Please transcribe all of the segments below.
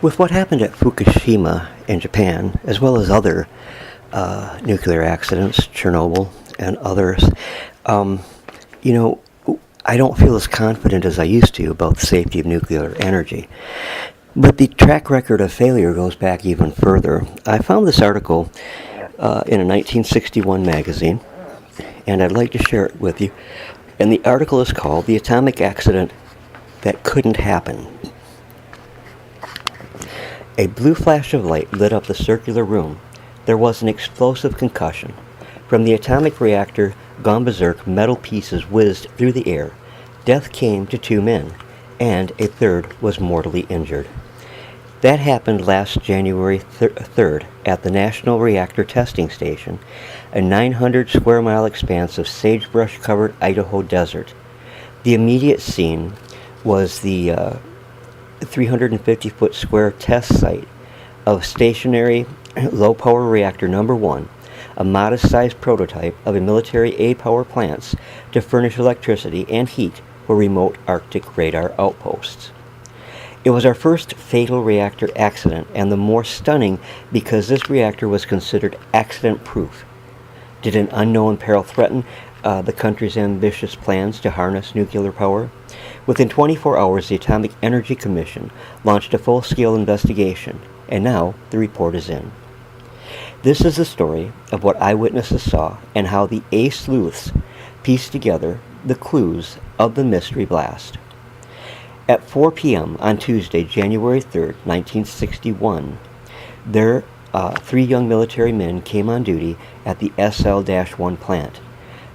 With what happened at Fukushima in Japan, as well as other nuclear accidents, Chernobyl and others, um, you know, I don't feel as confident as I used to about the safety of nuclear energy. But the track record of failure goes back even further. I found this article in a 1961 magazine, and I'd like to share it with you. And the article is called "The Atomic Accident That Couldn't Happen." A blue flash of light lit up the circular room. There was an explosive concussion. From the atomic reactor gone berserk, metal pieces whizzed through the air. Death came to 2 men, and a third was mortally injured. That happened last January 3rd at the National Reactor Testing Station, a 900 square mile expanse of sagebrush-covered Idaho desert. The immediate scene was the 350-foot square test site of stationary low-power reactor number 1, a modest-sized prototype of a military A-power plants to furnish electricity and heat for remote Arctic radar outposts. It was our first fatal reactor accident, and the more stunning because this reactor was considered accident-proof. Did an unknown peril threaten the country's ambitious plans to harness nuclear power? Within 24 hours, the Atomic Energy Commission launched a full-scale investigation, and now the report is in. This is the story of what eyewitnesses saw and how the A sleuths pieced together the clues of the mystery blast. At 4 p.m. on Tuesday, January 3rd, 1961, there 3 young military men came on duty at the SL-1 plant.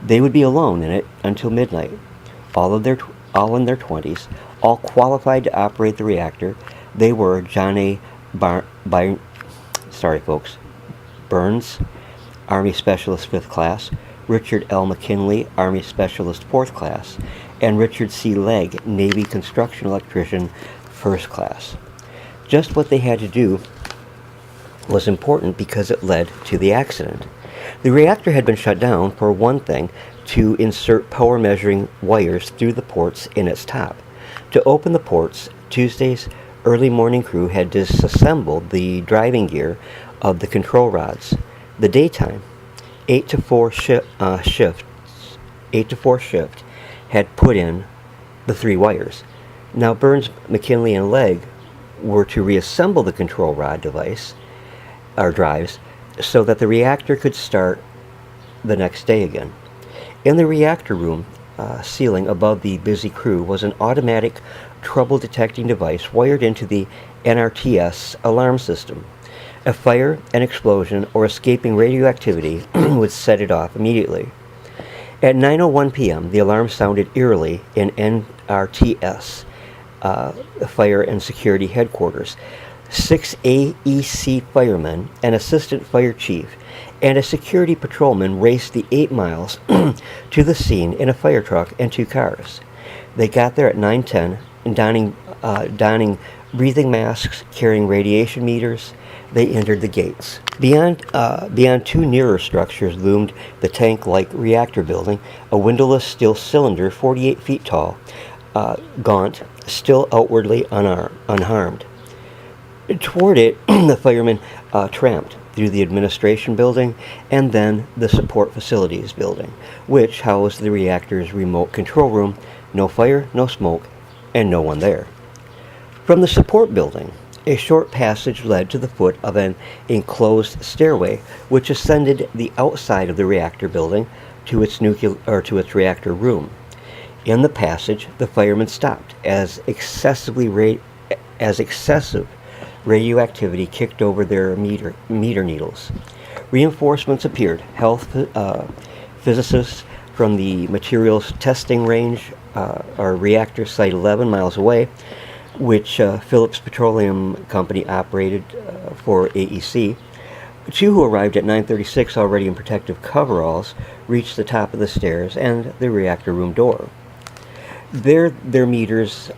They would be alone in it until midnight. All in their 20s, all qualified to operate the reactor. They were John A. Burns, Army Specialist 5th Class, Richard L. McKinley, Army Specialist 4th Class, and Richard C. Legg, Navy Construction Electrician 1st Class. Just what they had to do was important because it led to the accident. The reactor had been shut down, for one thing, to insert power measuring wires through the ports in its top. To open the ports, Tuesday's early morning crew had disassembled the driving gear of the control rods. The daytime 8 to 4 shift had put in the 3 wires. Now Burns, McKinley, and Legg were to reassemble the control rod device or drives so that the reactor could start the next day again. In the reactor room ceiling above the busy crew was an automatic trouble detecting device wired into the NRTS alarm system. A fire, an explosion, or escaping radioactivity would set it off immediately. At 9:01 p.m., the alarm sounded eerily in NRTS, Fire and Security Headquarters. 6 AEC firemen, an assistant fire chief, and a security patrolman raced the 8 miles to the scene in a fire truck and 2 cars. They got there at 9:10, donning breathing masks, carrying radiation meters. They entered the gates. Beyond 2 nearer structures loomed the tank-like reactor building, a windowless steel cylinder 48 feet tall, gaunt, still outwardly unharmed. Toward it, the firemen tramped through the administration building and then the support facilities building, which housed the reactor's remote control room. No fire, no smoke, and no one there. From the support building, a short passage led to the foot of an enclosed stairway, which ascended the outside of the reactor building to its reactor room. In the passage, the firemen stopped as excessive radioactivity kicked over their meter needles. Reinforcements appeared. Health physicists from the materials testing range, or reactor site 11 miles away, which Phillips Petroleum Company operated for AEC. 2 who arrived at 9:36 already in protective coveralls reached the top of the stairs and the reactor room door. There, their needles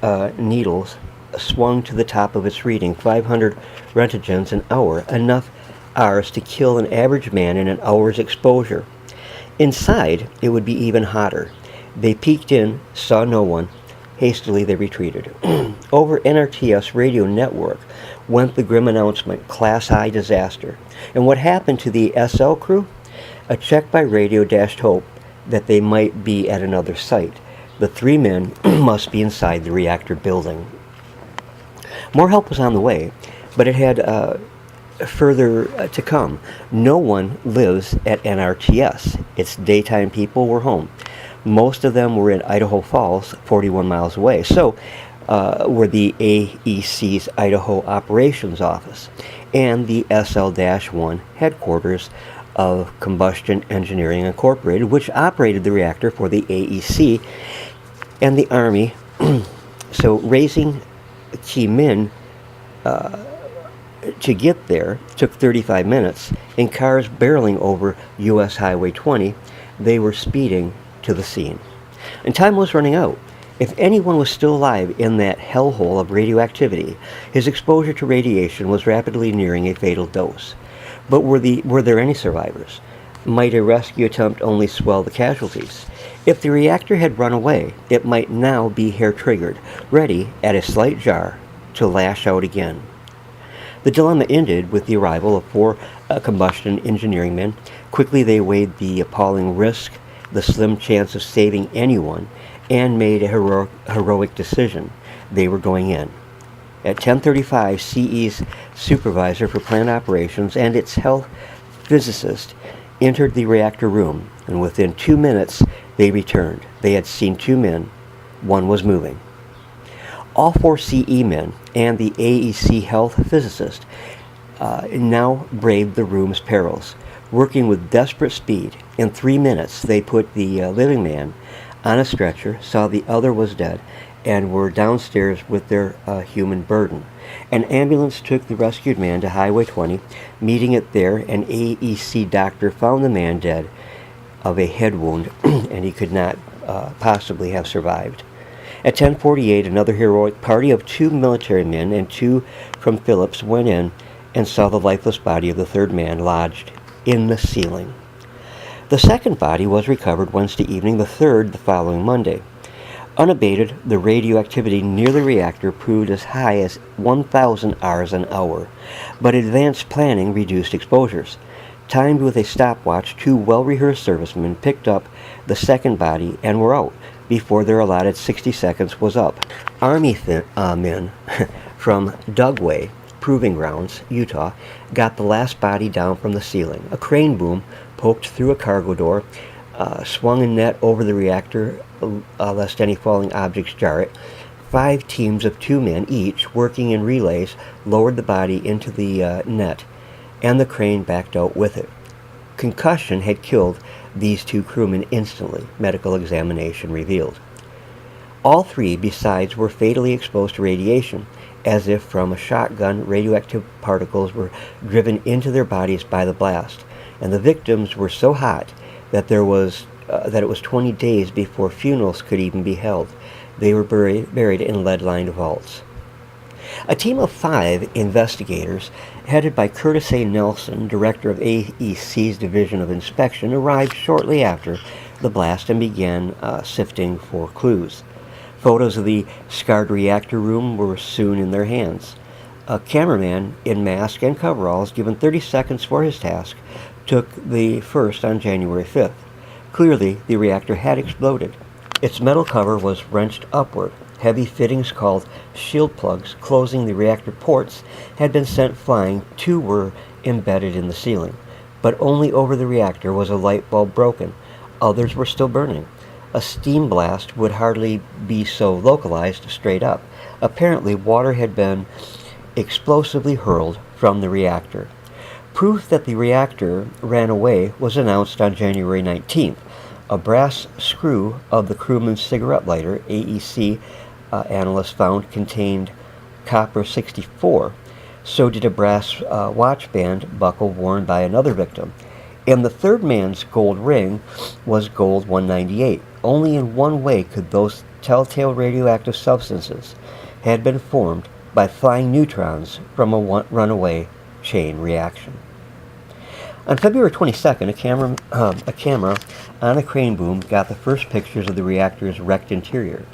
swung to the top of its reading, 500 roentgens an hour, enough hours to kill an average man in an hour's exposure. Inside, it would be even hotter. They peeked in, saw no one, Hastily they retreated. Over NRTS radio network went the grim announcement, Class I disaster. And what happened to the SL crew? A check by radio dashed hope that they might be at another site. The 3 men must be inside the reactor building. More help was on the way, but it had further to come. No one lives at NRTS. Its daytime people were home. Most of them were in Idaho Falls, 41 miles away. So were the AEC's Idaho Operations Office and the SL-1 headquarters of Combustion Engineering Incorporated, which operated the reactor for the AEC and the Army. So raising key men to get there took 35 minutes. In cars barreling over U.S. Highway 20, they were speeding to the scene. And time was running out. If anyone was still alive in that hellhole of radioactivity, his exposure to radiation was rapidly nearing a fatal dose. But were there any survivors? Might a rescue attempt only swell the casualties? If the reactor had run away, it might now be hair-triggered, ready, at a slight jar, to lash out again. The dilemma ended with the arrival of 4 combustion engineering men. Quickly they weighed the appalling risk, the slim chance of saving anyone, and made a heroic decision. They were going in. At 10:35, CE's supervisor for plant operations and its health physicist entered the reactor room, and within 2 minutes they returned. They had seen 2 men. One was moving. All 4 CE men and the AEC health physicist now braved the room's perils. Working with desperate speed, in 3 minutes they put the living man on a stretcher, saw the other was dead, and were downstairs with their human burden. An ambulance took the rescued man to Highway 20. Meeting it there, an AEC doctor found the man dead of a head wound, and he could not possibly have survived. At 10:48, another heroic party of 2 military men and 2 from Phillips went in and saw the lifeless body of the 3rd man lodged in the ceiling. The 2nd body was recovered Wednesday evening, the 3rd the following Monday. Unabated, the radioactivity near the reactor proved as high as 1,000 Rs an hour, but advanced planning reduced exposures. Timed with a stopwatch, 2 well-rehearsed servicemen picked up the 2nd body and were out before their allotted 60 seconds was up. Army men from Dugway Proving Grounds, Utah, got the last body down from the ceiling. A crane boom poked through a cargo door, swung a net over the reactor lest any falling objects jar it. 5 teams of 2 men each, working in relays, lowered the body into the net, and the crane backed out with it. Concussion had killed these 2 crewmen instantly, medical examination revealed. All 3, besides, were fatally exposed to radiation, as if from a shotgun. Radioactive particles were driven into their bodies by the blast, and the victims were so hot that it was 20 days before funerals could even be held. They were buried in lead-lined vaults. A team of 5 investigators, headed by Curtis A. Nelson, director of AEC's Division of Inspection, arrived shortly after the blast and began sifting for clues. Photos of the scarred reactor room were soon in their hands. A cameraman in mask and coveralls, given 30 seconds for his task, took the first on January 5th. Clearly, the reactor had exploded. Its metal cover was wrenched upward. Heavy fittings called shield plugs closing the reactor ports had been sent flying. 2 were embedded in the ceiling, but only over the reactor was a light bulb broken. Others were still burning. A steam blast would hardly be so localized straight up. Apparently, water had been explosively hurled from the reactor. Proof that the reactor ran away was announced on January 19th. A brass screw of the crewman's cigarette lighter, AEC analysts found, contained copper-64. So did a brass watch band buckle worn by another victim. And the 3rd man's gold ring was gold-198. Only in one way could those telltale radioactive substances had been formed, by flying neutrons from a runaway chain reaction. On February 22nd, a camera on a crane boom got the first pictures of the reactor's wrecked interior.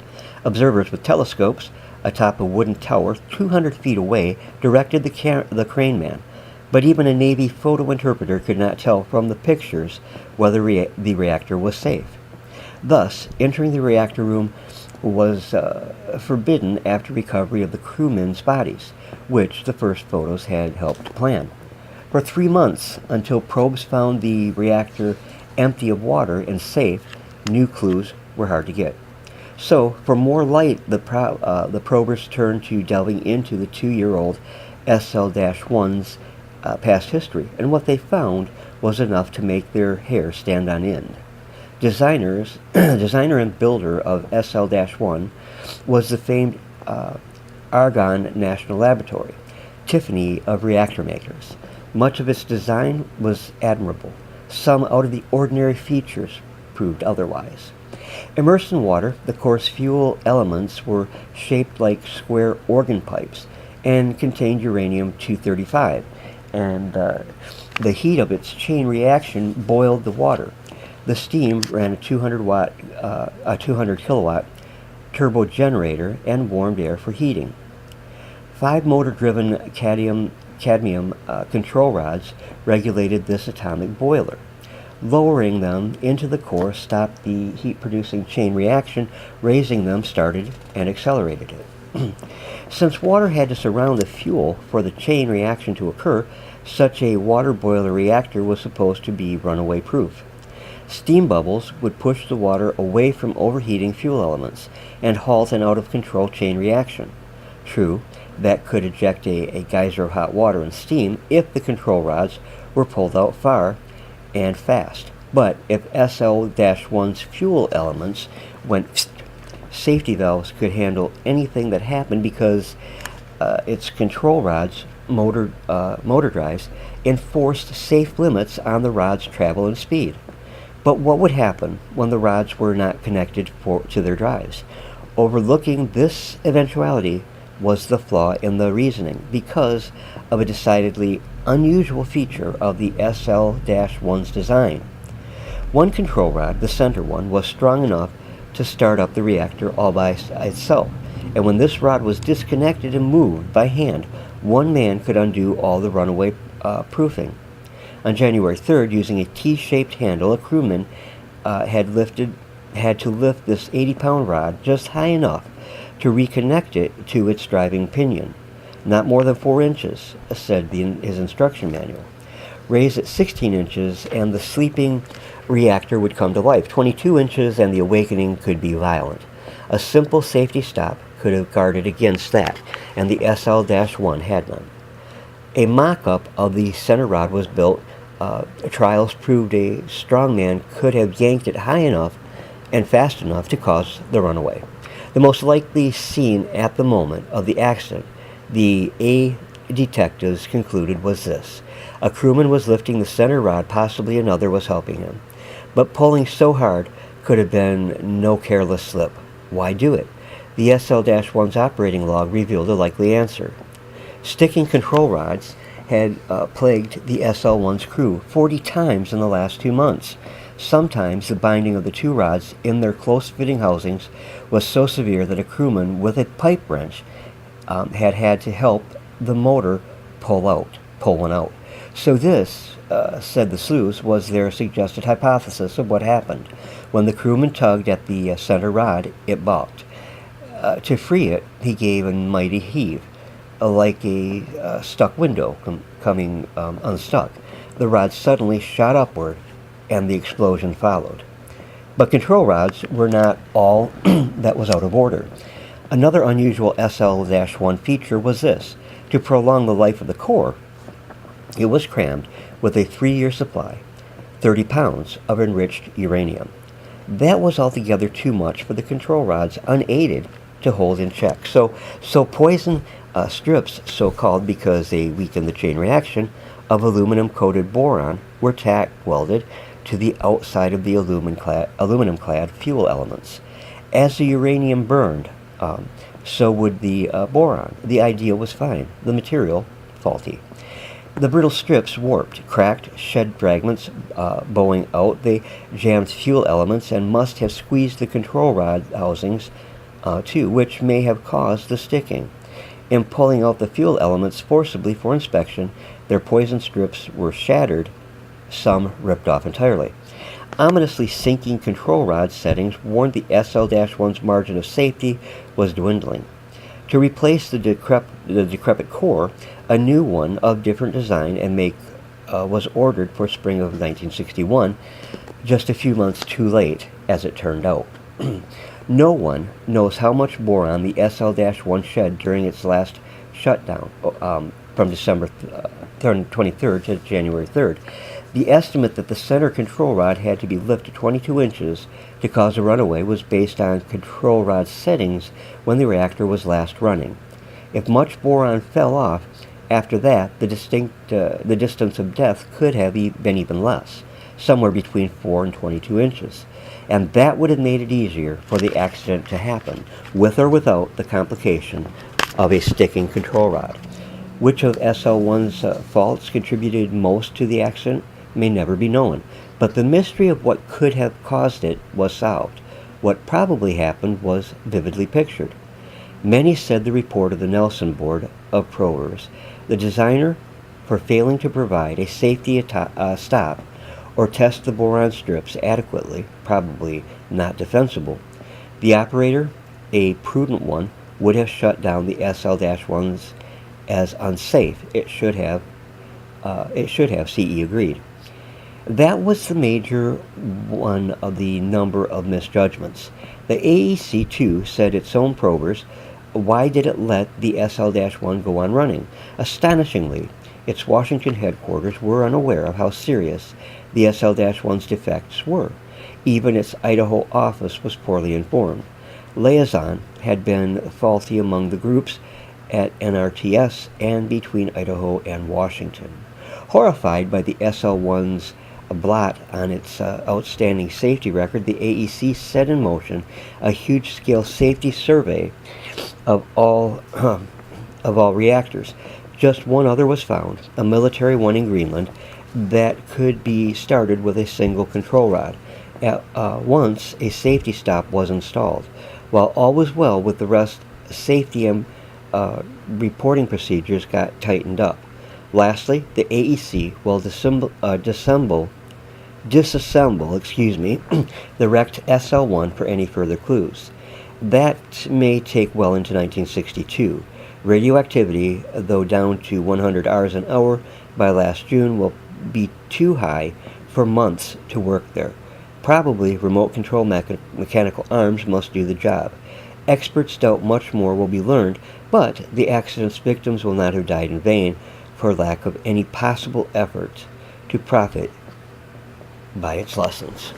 Observers with telescopes atop a wooden tower 200 feet away directed the crane man, but even a Navy photo interpreter could not tell from the pictures whether the reactor was safe. Thus, entering the reactor room was forbidden after recovery of the crewmen's bodies, which the first photos had helped plan. For 3 months, until probes found the reactor empty of water and safe, new clues were hard to get. So, for more light, the probers turned to delving into the 2-year-old SL-1's past history, and what they found was enough to make their hair stand on end. Designer and builder of SL-1 was the famed Argonne National Laboratory, Tiffany of reactor makers. Much of its design was admirable. Some out-of-the-ordinary features proved otherwise. Immersed in water, the core's fuel elements were shaped like square organ pipes and contained uranium-235, and the heat of its chain reaction boiled the water. The steam ran a 200 kilowatt turbo generator and warmed air for heating. 5 motor-driven cadmium control rods regulated this atomic boiler. Lowering them into the core stopped the heat-producing chain reaction. Raising them started and accelerated it. Since water had to surround the fuel for the chain reaction to occur, such a water boiler reactor was supposed to be runaway-proof. Steam bubbles would push the water away from overheating fuel elements and halt an out-of-control chain reaction. True, that could eject a geyser of hot water and steam if the control rods were pulled out far and fast. But if SL-1's fuel elements went, safety valves could handle anything that happened because its control rods, motor drives, enforced safe limits on the rod's travel and speed. But what would happen when the rods were not connected to their drives? Overlooking this eventuality was the flaw in the reasoning because of a decidedly unusual feature of the SL-1's design. One control rod, the center one, was strong enough to start up the reactor all by itself, and when this rod was disconnected and moved by hand, one man could undo all the runaway proofing. On January 3rd, using a T-shaped handle, a crewman had to lift this 80-pound rod just high enough to reconnect it to its driving pinion. Not more than 4 inches, said his instruction manual. Raise it 16 inches and the sleeping reactor would come to life. 22 inches and the awakening could be violent. A simple safety stop could have guarded against that, and the SL-1 had none. A mock-up of the center rod was built. Trials proved a strong man could have yanked it high enough and fast enough to cause the runaway. The most likely scene at the moment of the accident, the A detectives concluded, was this. A crewman was lifting the center rod, possibly another was helping him. But pulling so hard could have been no careless slip. Why do it? The SL-1's operating log revealed a likely answer. Sticking control rods had plagued the SL-1's crew 40 times in the last 2 months. Sometimes the binding of the 2 rods in their close-fitting housings was so severe that a crewman with a pipe wrench had to help the motor pull one out. So this, said the sleuths, was their suggested hypothesis of what happened. When the crewman tugged at the center rod, it balked. To free it, he gave a mighty heave, like a stuck window coming unstuck. The rod suddenly shot upward, and the explosion followed. But control rods were not all that was out of order. Another unusual SL-1 feature was this. To prolong the life of the core, it was crammed with a 3-year supply, 30 pounds of enriched uranium. That was altogether too much for the control rods, unaided, to hold in check. So poison strips, so-called because they weaken the chain reaction, of aluminum-coated boron were tack welded to the outside of the aluminum-clad fuel elements. As the uranium burned, so would the boron. The idea was fine, the material faulty. The brittle strips warped, cracked, shed fragments bowing out. They jammed fuel elements and must have squeezed the control rod housings too, which may have caused the sticking. In pulling out the fuel elements forcibly for inspection, their poison strips were shattered, some ripped off entirely. Ominously sinking control rod settings warned the SL-1's margin of safety was dwindling. To replace the decrepit core, a new one of different design and make was ordered for spring of 1961, just a few months too late, as it turned out. No one knows how much boron the SL-1 shed during its last shutdown from December 23rd to January 3rd. The estimate that the center control rod had to be lifted 22 inches to cause a runaway was based on control rod settings when the reactor was last running. If much boron fell off after that, the distance of death could have been even less, somewhere between 4 and 22 inches. And that would have made it easier for the accident to happen, with or without the complication of a sticking control rod. Which of SL-1's faults contributed most to the accident may never be known, but the mystery of what could have caused it was solved. What probably happened was vividly pictured. Many said the report of the Nelson Board of Probers, the designer for failing to provide a safety stop or test the boron strips adequately, probably not defensible. The operator, a prudent one, would have shut down the SL-1s as unsafe. It should have, CE agreed. That was the major one of the number of misjudgments. The AEC, too, said its own probers, why did it let the SL-1 go on running? Astonishingly, its Washington headquarters were unaware of how serious the SL-1's defects were. Even its Idaho office was poorly informed. Liaison had been faulty among the groups at NRTS and between Idaho and Washington. Horrified by the SL-1's blot on its outstanding safety record, the AEC set in motion a huge-scale safety survey of all reactors. Just one other was found, a military one in Greenland, that could be started with a single control rod. Once a safety stop was installed. While all was well with the rest, safety and reporting procedures got tightened up. Lastly, the AEC will disassemble the wrecked SL-1 for any further clues. That may take well into 1962. Radioactivity, though down to 100 Rs an hour by last June, will be too high for months to work there. Probably remote control mechanical arms must do the job. Experts doubt much more will be learned, but the accident's victims will not have died in vain for lack of any possible effort to profit by its lessons.